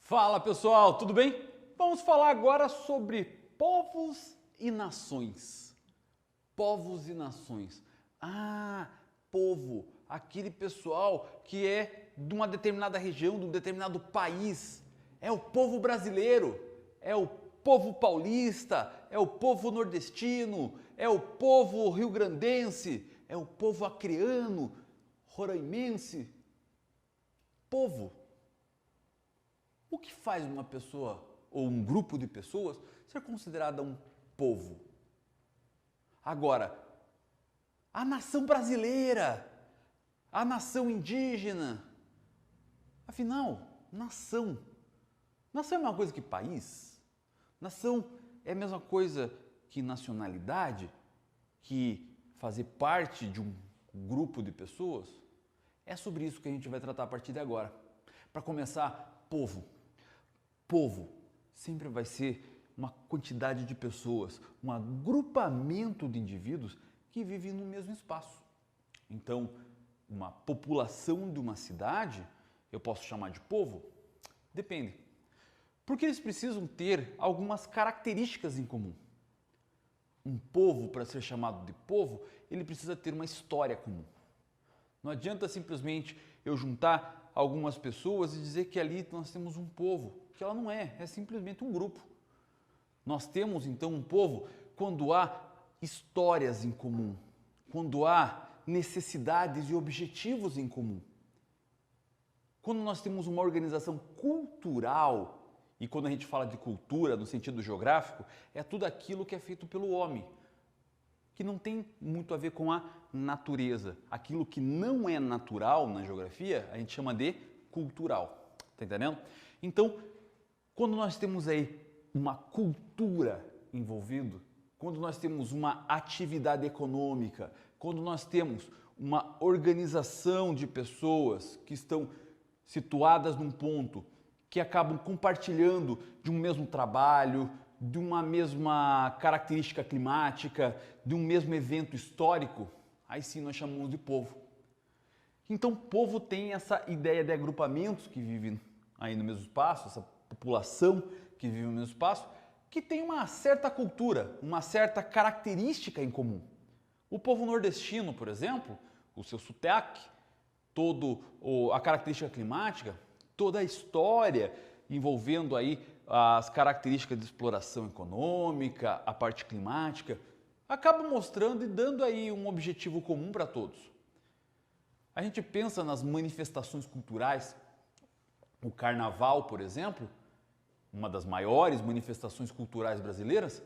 Fala pessoal, tudo bem? Vamos falar agora sobre povos e nações. Povos e nações. Povo, aquele pessoal que é de uma determinada região, de um determinado país. É o povo brasileiro, é o povo paulista, é o povo nordestino, é o povo rio-grandense, é o povo acreano, roraimense. Povo. O que faz uma pessoa ou um grupo de pessoas ser considerada um povo? Agora, a nação brasileira, a nação indígena, afinal, nação. Nação é uma coisa que país? Nação é a mesma coisa que nacionalidade? Que fazer parte de um grupo de pessoas? É sobre isso que a gente vai tratar a partir de agora. Para começar, povo. Povo sempre vai ser uma quantidade de pessoas, um agrupamento de indivíduos que vivem no mesmo espaço. Então, uma população de uma cidade, eu posso chamar de povo? Depende. Porque eles precisam ter algumas características em comum. Um povo, para ser chamado de povo, ele precisa ter uma história comum. Não adianta simplesmente eu juntar algumas pessoas e dizer que ali nós temos um povo, que ela não é simplesmente um grupo. Nós temos então um povo quando há histórias em comum, quando há necessidades e objetivos em comum. Quando nós temos uma organização cultural, e quando a gente fala de cultura no sentido geográfico, é tudo aquilo que é feito pelo homem, que não tem muito a ver com a natureza. Aquilo que não é natural na geografia, a gente chama de cultural. Tá entendendo? Então, quando nós temos aí uma cultura envolvida, quando nós temos uma atividade econômica, quando nós temos uma organização de pessoas que estão situadas num ponto, que acabam compartilhando de um mesmo trabalho, de uma mesma característica climática, de um mesmo evento histórico, aí sim nós chamamos de povo. Então, povo tem essa ideia de agrupamentos que vivem aí no mesmo espaço, essa população que vive no mesmo espaço, que tem uma certa cultura, uma certa característica em comum. O povo nordestino, por exemplo, o seu sotaque, toda a característica climática, toda a história envolvendo aí as características de exploração econômica, a parte climática, acaba mostrando e dando aí um objetivo comum para todos. A gente pensa nas manifestações culturais, o carnaval, por exemplo, uma das maiores manifestações culturais brasileiras,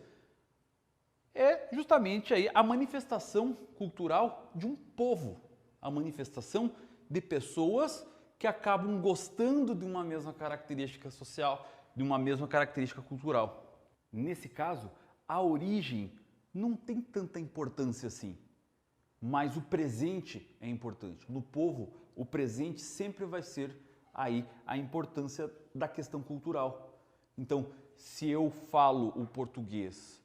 é justamente aí a manifestação cultural de um povo, a manifestação de pessoas que acabam gostando de uma mesma característica social, de uma mesma característica cultural. Nesse caso, a origem não tem tanta importância assim, mas o presente é importante. No povo, o presente sempre vai ser aí a importância da questão cultural. Então, se eu falo o português,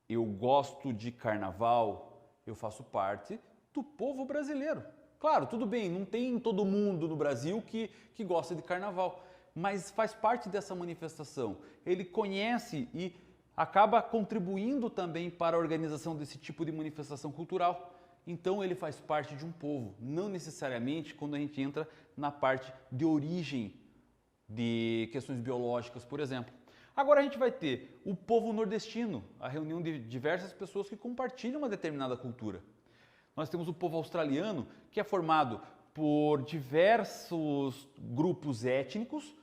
eu gosto de carnaval, eu faço parte do povo brasileiro. Claro, tudo bem, não tem todo mundo no Brasil que gosta de carnaval, mas faz parte dessa manifestação. Ele conhece e acaba contribuindo também para a organização desse tipo de manifestação cultural. Então ele faz parte de um povo, não necessariamente quando a gente entra na parte de origem de questões biológicas, por exemplo. Agora a gente vai ter o povo nordestino, a reunião de diversas pessoas que compartilham uma determinada cultura. Nós temos o povo australiano, que é formado por diversos grupos étnicos,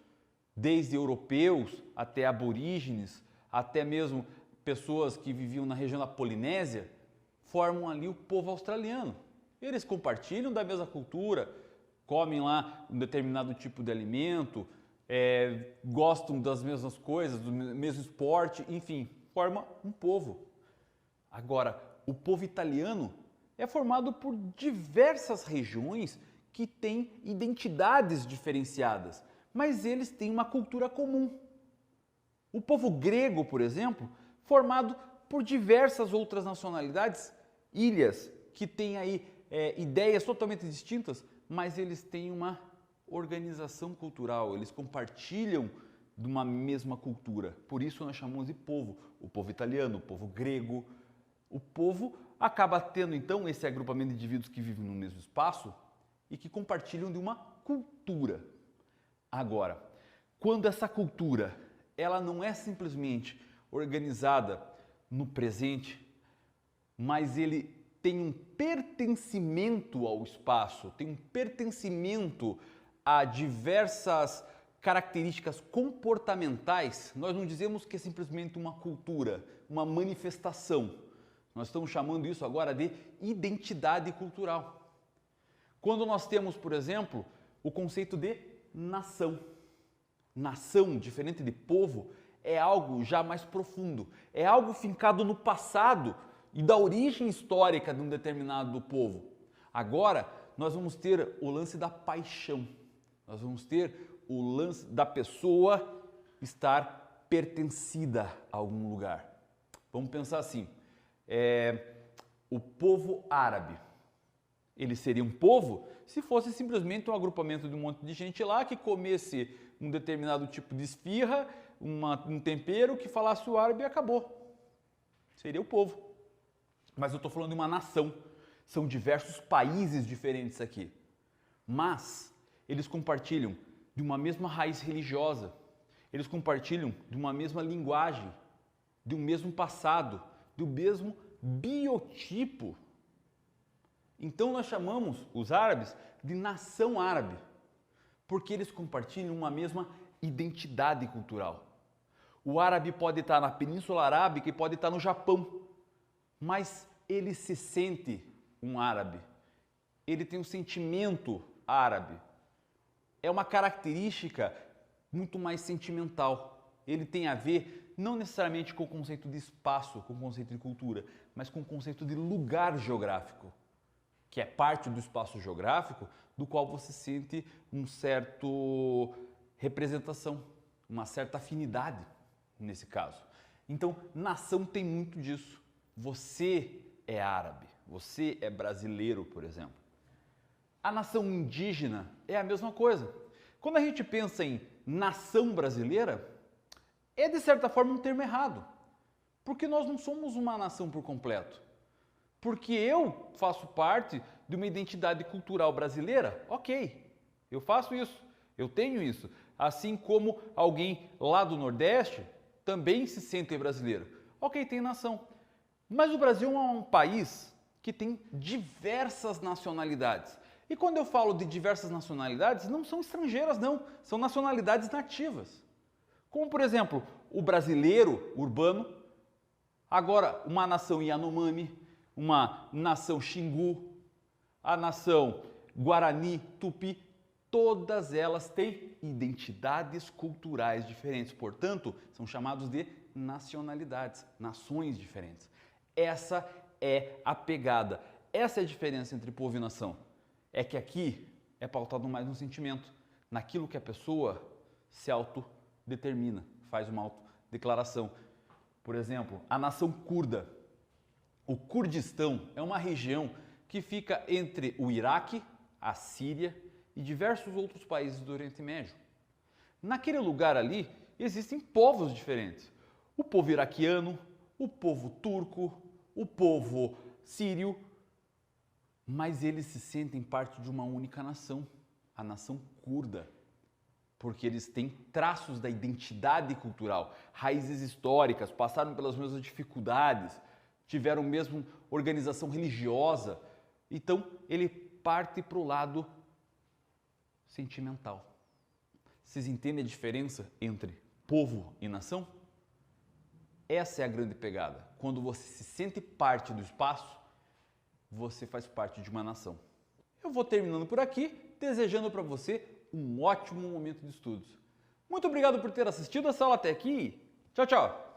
desde europeus até aborígenes, até mesmo pessoas que viviam na região da Polinésia, formam ali o povo australiano. Eles compartilham da mesma cultura, comem lá um determinado tipo de alimento, gostam das mesmas coisas, do mesmo esporte, enfim, forma um povo. Agora, o povo italiano é formado por diversas regiões que têm identidades diferenciadas, mas eles têm uma cultura comum. O povo grego, por exemplo, formado por diversas outras nacionalidades, ilhas que têm aí ideias totalmente distintas, mas eles têm uma organização cultural, eles compartilham de uma mesma cultura. Por isso nós chamamos de povo. O povo italiano, o povo grego. O povo acaba tendo então esse agrupamento de indivíduos que vivem no mesmo espaço e que compartilham de uma cultura. Agora, quando essa cultura ela não é simplesmente organizada no presente, mas ele tem um pertencimento ao espaço, tem um pertencimento a diversas características comportamentais, nós não dizemos que é simplesmente uma cultura, uma manifestação. Nós estamos chamando isso agora de identidade cultural. Quando nós temos, por exemplo, o conceito de nação. Nação, diferente de povo, é algo já mais profundo, é algo fincado no passado e da origem histórica de um determinado povo. Agora, nós vamos ter o lance da paixão, nós vamos ter o lance da pessoa estar pertencida a algum lugar. Vamos pensar assim, o povo árabe, ele seria um povo se fosse simplesmente um agrupamento de um monte de gente lá que comesse um determinado tipo de esfirra, um tempero que falasse o árabe e acabou. Seria o povo. Mas eu estou falando de uma nação. São diversos países diferentes aqui. Mas eles compartilham de uma mesma raiz religiosa. Eles compartilham de uma mesma linguagem, de um mesmo passado, do mesmo biotipo. Então nós chamamos os árabes de nação árabe, porque eles compartilham uma mesma identidade cultural. O árabe pode estar na Península Arábica e pode estar no Japão, mas ele se sente um árabe. Ele tem um sentimento árabe. É uma característica muito mais sentimental. Ele tem a ver não necessariamente com o conceito de espaço, com o conceito de cultura, mas com o conceito de lugar geográfico, que é parte do espaço geográfico do qual você sente um certo representação, uma certa afinidade nesse caso. Então, nação tem muito disso. Você é árabe, você é brasileiro, por exemplo. A nação indígena é a mesma coisa. Quando a gente pensa em nação brasileira, é de certa forma um termo errado, porque nós não somos uma nação por completo. Porque eu faço parte de uma identidade cultural brasileira, ok, eu faço isso, eu tenho isso. Assim como alguém lá do Nordeste também se sente brasileiro. Ok, tem nação. Mas o Brasil é um país que tem diversas nacionalidades. E quando eu falo de diversas nacionalidades, não são estrangeiras não, são nacionalidades nativas. Como, por exemplo, o brasileiro urbano, agora uma nação Yanomami, uma nação Xingu, a nação Guarani, Tupi, todas elas têm identidades culturais diferentes, portanto, são chamados de nacionalidades, nações diferentes. Essa é a pegada, essa é a diferença entre povo e nação. É que aqui é pautado mais no sentimento, naquilo que a pessoa se autodetermina, faz uma autodeclaração. Por exemplo, a nação curda. O Kurdistão é uma região que fica entre o Iraque, a Síria e diversos outros países do Oriente Médio. Naquele lugar ali existem povos diferentes. O povo iraquiano, o povo turco, o povo sírio, mas eles se sentem parte de uma única nação, a nação curda, porque eles têm traços da identidade cultural, raízes históricas, passaram pelas mesmas dificuldades, tiveram mesmo organização religiosa. Então, ele parte para o lado sentimental. Vocês entendem a diferença entre povo e nação? Essa é a grande pegada. Quando você se sente parte do espaço, você faz parte de uma nação. Eu vou terminando por aqui, desejando para você um ótimo momento de estudos. Muito obrigado por ter assistido essa aula até aqui. Tchau, tchau!